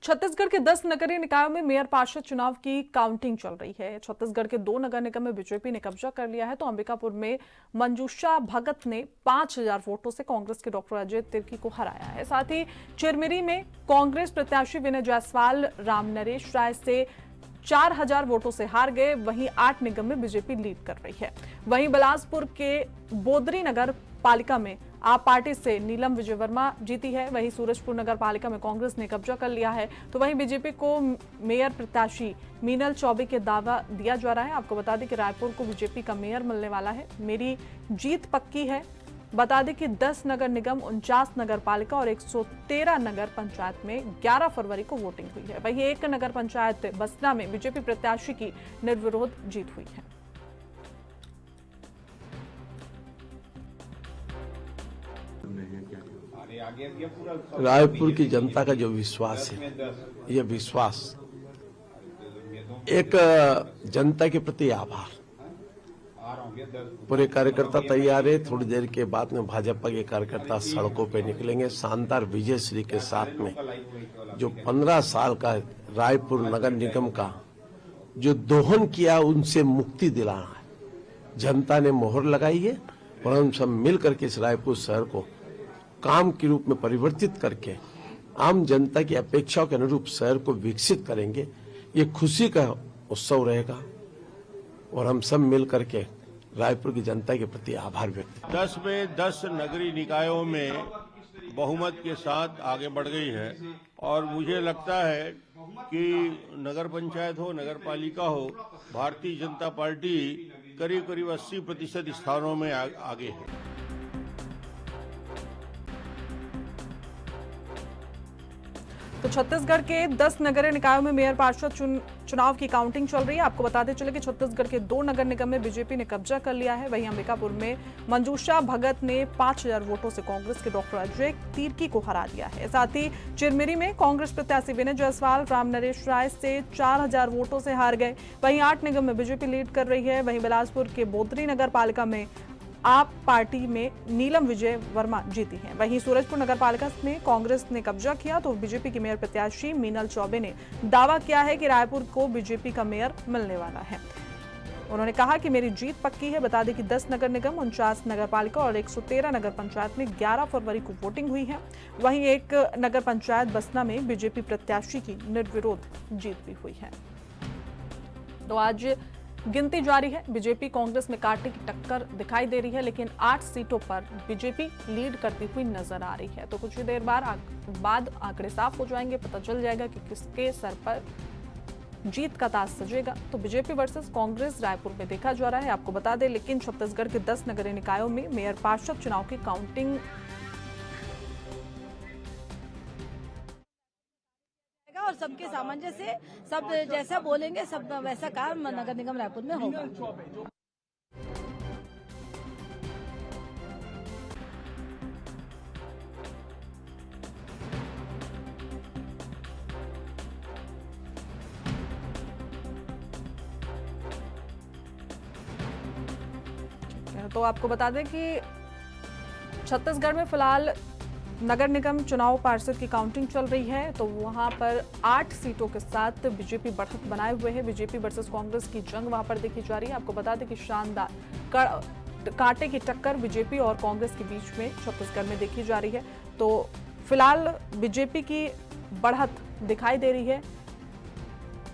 छत्तीसगढ़ के 10 नगरीय निकायों में मेयर पार्षद चुनाव की काउंटिंग चल रही है। छत्तीसगढ़ के 2 नगर निगम में बीजेपी ने कब्जा कर लिया है तो अंबिकापुर में मंजूषा भगत ने 5000 वोटों से कांग्रेस के डॉक्टर अजय तिर्की को हराया है। साथ ही चिरमिरी में कांग्रेस प्रत्याशी विनय जायसवाल रामनरेश राय से 4000 वोटों से हार गए। वहीं 8 निगम में बीजेपी लीड कर रही है। वहीं बिलासपुर के बोदरी नगर पालिका में आप पार्टी से नीलम विजय वर्मा जीती है। वहीं सूरजपुर नगर पालिका में कांग्रेस ने कब्जा कर लिया है तो वहीं बीजेपी को मेयर प्रत्याशी मीनल चौबे के दावा दिया जा रहा है। आपको बता दें कि रायपुर को बीजेपी का मेयर मिलने वाला है। मेरी जीत पक्की है। बता दें कि 10 नगर निगम 49 नगर पालिका और 113 नगर पंचायत में 11 फरवरी को वोटिंग हुई है। वहीं एक नगर पंचायत बसना में बीजेपी प्रत्याशी की निर्विरोध जीत हुई है। रायपुर की जनता का जो विश्वास है, यह विश्वास एक जनता के प्रति आभार। पूरे कार्यकर्ता तैयार है। थोड़ी देर के बाद में भाजपा के कार्यकर्ता सड़कों पे निकलेंगे। शानदार विजय श्री के साथ में जो 15 साल का रायपुर नगर निगम का जो दोहन किया, उनसे मुक्ति दिलाना है। जनता ने मोहर लगाई है और हम सब मिल करके इस रायपुर शहर को काम के रूप में परिवर्तित करके आम जनता की अपेक्षाओं के अनुरूप शहर को विकसित करेंगे। ये खुशी का उत्सव रहेगा और हम सब मिल करके रायपुर की जनता के प्रति आभार व्यक्त। 10 में 10 नगरीय निकायों में बहुमत के साथ आगे बढ़ गई है और मुझे लगता है कि नगर पंचायत हो, नगर पालिका हो, भारतीय जनता पार्टी करीब करीब 80% स्थानों में आगे है। तो छत्तीसगढ़ के 10 नगरीय निकायों में मेयर पार्षद चुनाव की काउंटिंग चल रही है। आपको बताते चले कि छत्तीसगढ़ के 2 नगर निगम में बीजेपी ने कब्जा कर लिया है। वहीं अंबिकापुर में मंजूषा भगत ने 5000 वोटों से कांग्रेस के डॉक्टर अजय तिर्की को हरा दिया है। साथ ही चिरमिरी में कांग्रेस प्रत्याशी विनय जायसवाल रामनरेश राय से 4000 वोटों से हार गए। वहीं 8 निगम में बीजेपी लीड कर रही है। वहीं बिलासपुर के बोदरी नगर पालिका में आप पार्टी में नीलम विजय वर्मा जीती हैं। वहीं सूरजपुर नगर पालिका में कांग्रेस ने कब्जा किया तो बीजेपी की मेयर प्रत्याशी मीनल चौबे ने दावा किया है कि रायपुर को बीजेपी का मेयर मिलने वाला है। उन्होंने कहा कि मेरी जीत पक्की है। बता दें कि 10 नगर निगम 49 नगर पालिका और 113 नगर पंचायत में 11 फरवरी को वोटिंग हुई है। वहीं एक नगर पंचायत बसना में बीजेपी प्रत्याशी की निर्विरोध जीत भी हुई है। तो आज गिनती जारी है। बीजेपी कांग्रेस में कांटे की टक्कर दिखाई दे रही है, लेकिन 8 सीटों पर बीजेपी लीड करती हुई नजर आ रही है। तो कुछ ही देर बाद आंकड़े साफ हो जाएंगे, पता चल जाएगा कि किसके सर पर जीत का ताज सजेगा। तो बीजेपी वर्सेस कांग्रेस रायपुर में देखा जा रहा है। आपको बता दें, लेकिन छत्तीसगढ़ के 10 नगरीय निकायों में मेयर पार्षद चुनाव की काउंटिंग और सबके सामंजस्य से सब जैसा बोलेंगे सब वैसा काम नगर निगम रायपुर में होगा। तो आपको बता दें कि छत्तीसगढ़ में फिलहाल नगर निगम चुनाव पार्षद की काउंटिंग चल रही है। तो वहां पर 8 सीटों के साथ बीजेपी बढ़त बनाए हुए है। बीजेपी वर्सेस कांग्रेस की जंग वहां पर देखी जा रही है। आपको बता दें कि शानदार कांटे की टक्कर बीजेपी और कांग्रेस के बीच में छत्तीसगढ़ में देखी जा रही है। तो फिलहाल बीजेपी की बढ़त दिखाई दे रही है।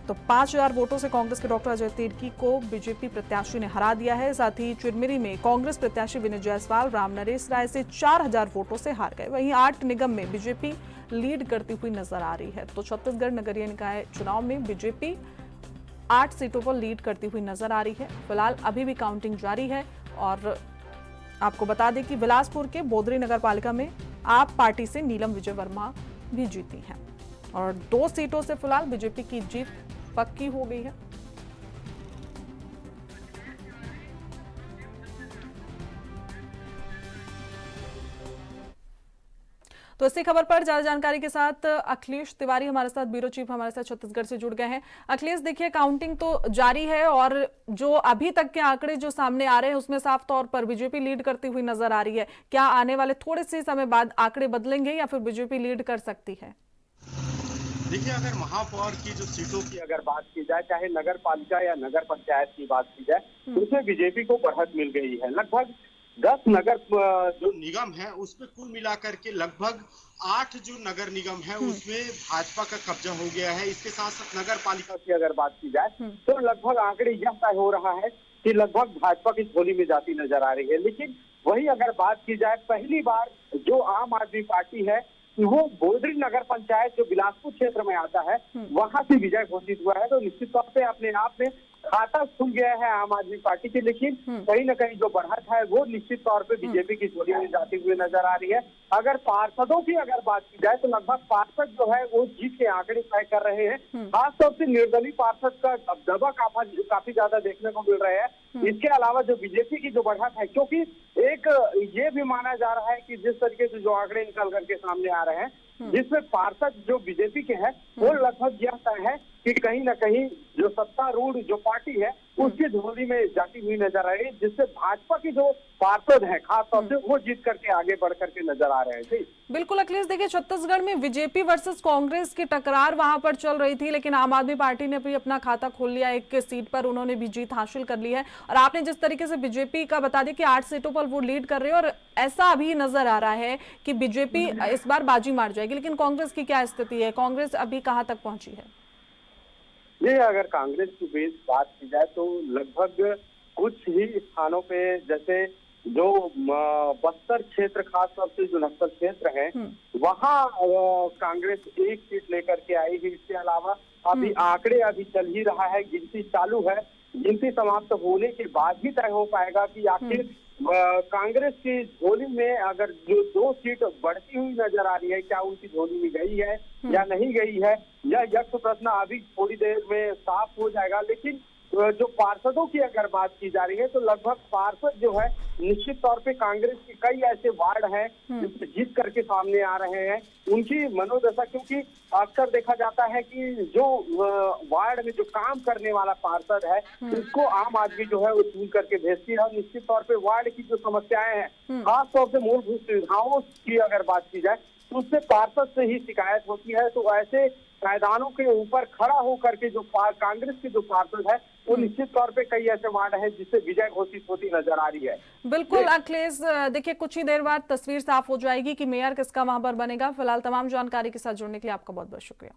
तो 5000 वोटों से कांग्रेस के डॉक्टर अजय तिर्की को बीजेपी प्रत्याशी ने हरा दिया है। साथ ही चिरमिरी में कांग्रेस प्रत्याशी विनय जायसवाल रामनरेश राय से 4000 वोटों से हार गए। वहीं 8 निगम में बीजेपी लीड करती हुई नजर आ रही है। तो छत्तीसगढ़ नगरीय निकाय चुनाव में बीजेपी 8 सीटों पर लीड करती हुई नजर आ रही है। फिलहाल अभी भी काउंटिंग जारी है। और आपको बता दें कि बिलासपुर के बोदरी नगर पालिका में आप पार्टी से नीलम विजय वर्मा भी जीती हैं और 2 सीटों से फिलहाल बीजेपी की जीत पक्की हो गई है। तो इसी खबर पर ज्यादा जानकारी के साथ अखिलेश तिवारी हमारे साथ, ब्यूरो चीफ हमारे साथ छत्तीसगढ़ से जुड़ गए हैं। अखिलेश, देखिए काउंटिंग तो जारी है और जो अभी तक के आंकड़े जो सामने आ रहे हैं उसमें साफ तौर पर बीजेपी लीड करती हुई नजर आ रही है। क्या आने वाले थोड़े से समय बाद आंकड़े बदलेंगे या फिर बीजेपी लीड कर सकती है? देखिए, अगर महापौर की जो सीटों की अगर बात की जाए, चाहे नगर पालिका या नगर पंचायत की बात की जाए, तो उसमें बीजेपी को बढ़त मिल गई है। लगभग 10 नगर जो निगम है उसमें कुल मिलाकर के लगभग 8 जो नगर निगम है उसमें भाजपा का कब्जा हो गया है। इसके साथ साथ नगर पालिका की अगर बात की जाए तो लगभग आंकड़े यह तय हो रहा है कि लगभग भाजपा की झोली में जाती नजर आ रही है। लेकिन वही अगर बात की जाए, पहली बार जो आम आदमी पार्टी है वो बोडरी नगर पंचायत जो बिलासपुर क्षेत्र में आता है वहां से विजय घोषित हुआ है, तो निश्चित तौर पे अपने आप में खाता खुल गया है आम आदमी पार्टी की। लेकिन कहीं न कहीं जो बढ़त है वो निश्चित तौर पे बीजेपी की झोली में जाती हुई नजर आ रही है। अगर पार्षदों की अगर बात की जाए तो लगभग पार्षद जो है वो जीत के आंकड़े तय कर रहे हैं। खासतौर से निर्दलीय पार्षद का दबदबा काफी ज्यादा देखने को मिल रहा है। इसके अलावा जो बीजेपी की जो बढ़त है, क्योंकि एक ये भी माना जा रहा है कि जिस तरीके से जो आंकड़े निकल करके सामने आ रहे हैं जिसमें पार्षद जो बीजेपी के हैं वो लगभग यह तय है कि कहीं न कहीं जो सत्तारूढ़ जो पार्टी है उसकी झोली में जाती हुई नजर आ रही है, जिससे भाजपा की जो पार्षद है खासतौर से वो जीत करके आगे बढ़ करके नजर आ रहे हैं। जी बिल्कुल अखिलेश, देखिए छत्तीसगढ़ में बीजेपी वर्सेस कांग्रेस की टकरार वहां पर चल रही थी, लेकिन आम आदमी पार्टी ने भी अपना खाता खोल लिया। एक सीट पर उन्होंने भी जीत हासिल कर ली है और आपने जिस तरीके से बीजेपी का बता दिया कि 8 सीटों पर वो लीड कर रहे हैं और ऐसा अभी नजर आ रहा है कि बीजेपी इस बार बाजी मार जाएगी, लेकिन कांग्रेस की क्या स्थिति है? कांग्रेस अभी कहां तक पहुंची है? ये अगर कांग्रेस की बेस बात की जाए तो लगभग कुछ ही स्थानों पे, जैसे जो बस्तर क्षेत्र खासतौर से जो नक्सल क्षेत्र है वहाँ कांग्रेस एक सीट लेकर के आई है। इसके अलावा अभी आंकड़े अभी चल ही रहा है, गिनती चालू है। गिनती समाप्त होने के बाद ही तय हो पाएगा कि आखिर कांग्रेस की झोली में अगर जो 2 सीट बढ़ती हुई नजर आ रही है क्या उनकी झोली में गई है या नहीं गई है, यह प्रश्न अभी थोड़ी देर में साफ हो जाएगा। लेकिन जो पार्षदों की अगर बात की जा रही है तो लगभग पार्षद जो है निश्चित तौर पे कांग्रेस के कई ऐसे वार्ड हैं जिससे जीत करके सामने आ रहे हैं। उनकी मनोदशा, क्योंकि अक्सर देखा जाता है कि जो वार्ड में जो काम करने वाला पार्षद है उसको आम आदमी जो है वो चुन करके भेजती है। और निश्चित तौर पे वार्ड की जो समस्याएं हैं खासतौर से मूलभूत सुविधाओं की अगर बात की जाए तो उससे पार्षद से ही शिकायत होती है। तो ऐसे मैदानों के ऊपर खड़ा होकर के जो कांग्रेस के जो पार्षद है वो निश्चित तौर पे कई ऐसे वार्ड है जिससे विजय घोषित होती नजर आ रही है। बिल्कुल अखिलेश, देखिए कुछ ही देर बाद तस्वीर साफ हो जाएगी कि मेयर किसका वहां पर बनेगा। फिलहाल तमाम जानकारी के साथ जुड़ने के लिए आपका बहुत बहुत शुक्रिया।